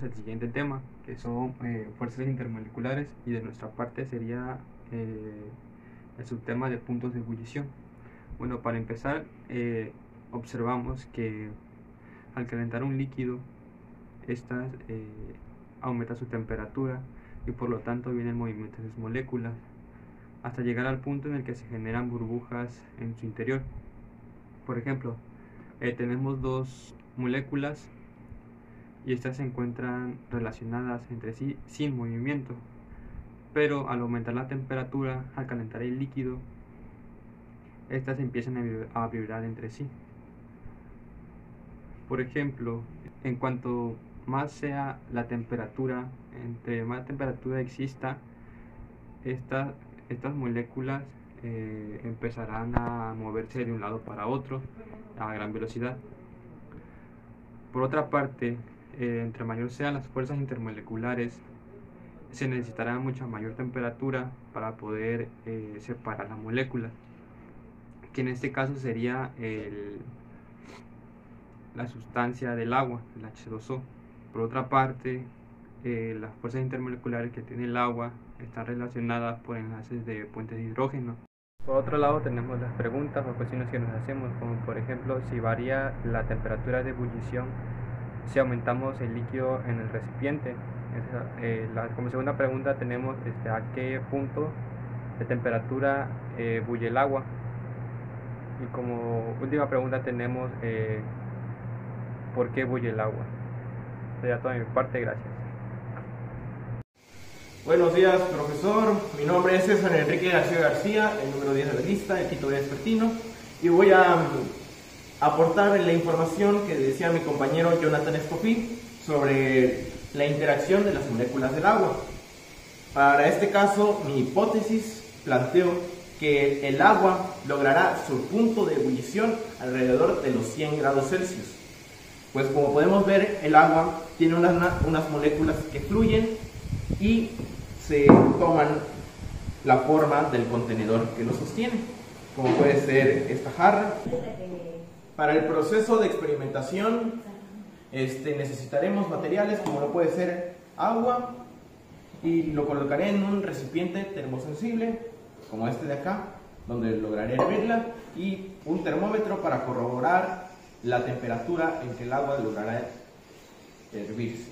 pasaremos al siguiente tema, que son fuerzas intermoleculares, y de nuestra parte sería el subtema de puntos de ebullición. Bueno, para empezar, observamos que al calentar un líquido, estas aumenta su temperatura y por lo tanto viene el movimiento de sus moléculas hasta llegar al punto en el que se generan burbujas en su interior. Por ejemplo, tenemos dos moléculas y estas se encuentran relacionadas entre sí sin movimiento, pero al aumentar la temperatura, al calentar el líquido, estas empiezan a vibrar entre sí. Por ejemplo, en cuanto más sea la temperatura, entre más temperatura exista, estas moléculas empezarán a moverse de un lado para otro a gran velocidad. Por otra parte, entre mayor sean las fuerzas intermoleculares, se necesitará mucha mayor temperatura para poder separar las moléculas, que en este caso sería la sustancia del agua, el H2O. Por otra parte, las fuerzas intermoleculares que tiene el agua están relacionadas por enlaces de puentes de hidrógeno. Por otro lado, tenemos las preguntas o cuestiones que nos hacemos, como por ejemplo, si varía la temperatura de ebullición si aumentamos el líquido en el recipiente. Como segunda pregunta tenemos a qué punto de temperatura bulle el agua. Y como última pregunta tenemos ¿por qué bulle el agua? Sería toda mi parte, gracias. Buenos días, profesor. Mi nombre es César Enrique García, el número 10 de la lista, el quinto vespertino, y voy a aportar la información que decía mi compañero Jonathan Escofí sobre la interacción de las moléculas del agua. Para este caso, mi hipótesis planteo que el agua logrará su punto de ebullición alrededor de los 100 grados Celsius. Pues como podemos ver, el agua tiene unas moléculas que fluyen y se toman la forma del contenedor que lo sostiene, como puede ser esta jarra. Para el proceso de experimentación necesitaremos materiales como lo puede ser agua, y lo colocaré en un recipiente termosensible como este de acá, donde lograré hervirla, y un termómetro para corroborar la temperatura en que el agua logrará hervirse.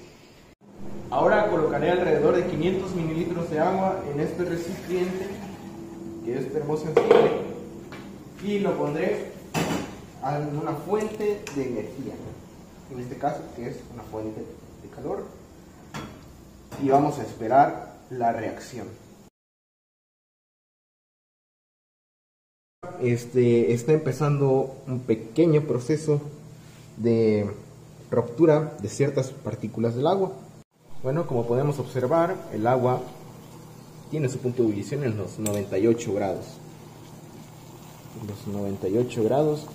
Ahora colocaré alrededor de 500 mililitros de agua en este recipiente que es termosensible y lo pondré en una fuente de energía, en este caso que es una fuente de calor, y vamos a esperar la reacción. Está empezando un pequeño proceso de ruptura de ciertas partículas del agua. Bueno, como podemos observar, el agua tiene su punto de ebullición en los 98 grados. Los 98 grados,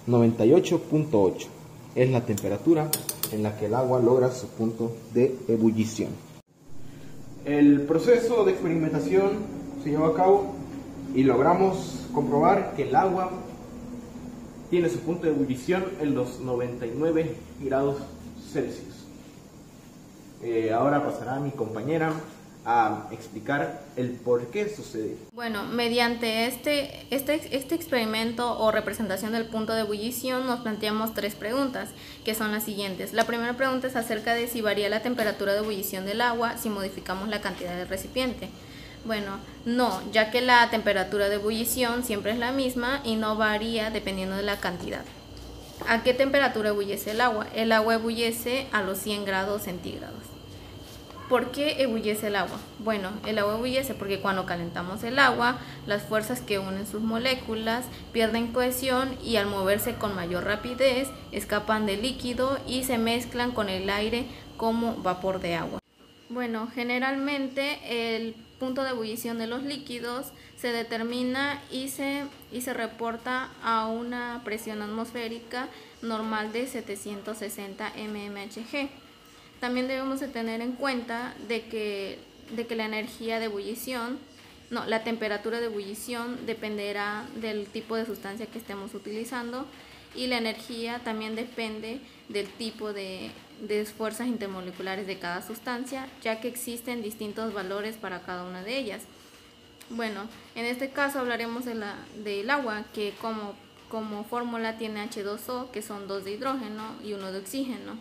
98.8 es la temperatura en la que el agua logra su punto de ebullición. El proceso de experimentación se llevó a cabo y logramos comprobar que el agua tiene su punto de ebullición en los 99 grados Celsius. Ahora pasará mi compañera a explicar el por qué sucede. Bueno, mediante este experimento o representación del punto de ebullición nos planteamos tres preguntas, que son las siguientes. La primera pregunta es acerca de si varía la temperatura de ebullición del agua si modificamos la cantidad del recipiente. Bueno, no, ya que la temperatura de ebullición siempre es la misma y no varía dependiendo de la cantidad. ¿A qué temperatura ebullece el agua? El agua ebullece a los 100 grados centígrados. ¿Por qué ebullece el agua? Bueno, el agua ebullece porque cuando calentamos el agua, las fuerzas que unen sus moléculas pierden cohesión y al moverse con mayor rapidez escapan del líquido y se mezclan con el aire como vapor de agua. Bueno, generalmente el punto de ebullición de los líquidos se determina y se reporta a una presión atmosférica normal de 760 mmHg. También debemos de tener en cuenta de que la energía de ebullición, la temperatura de ebullición dependerá del tipo de sustancia que estemos utilizando, y la energía también depende del tipo de de fuerzas intermoleculares de cada sustancia, ya que existen distintos valores para cada una de ellas. Bueno, en este caso hablaremos del agua, que como fórmula tiene H2O, que son 2 de hidrógeno y 1 de oxígeno.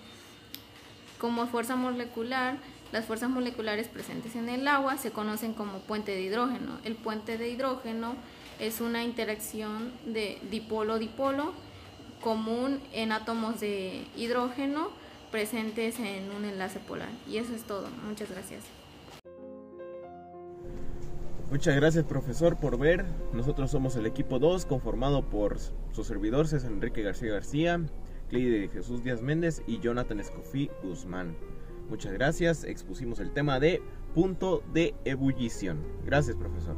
Como fuerza molecular, las fuerzas moleculares presentes en el agua se conocen como puente de hidrógeno. El puente de hidrógeno es una interacción de dipolo-dipolo común en átomos de hidrógeno presentes en un enlace polar. Y eso es todo. Muchas gracias. Muchas gracias, profesor, por ver. Nosotros somos el equipo 2, conformado por su servidor César Enrique García García, Cleide Jesús Díaz Méndez y Jonathan Escofí Guzmán. Muchas gracias. Expusimos el tema de punto de ebullición. Gracias, profesor.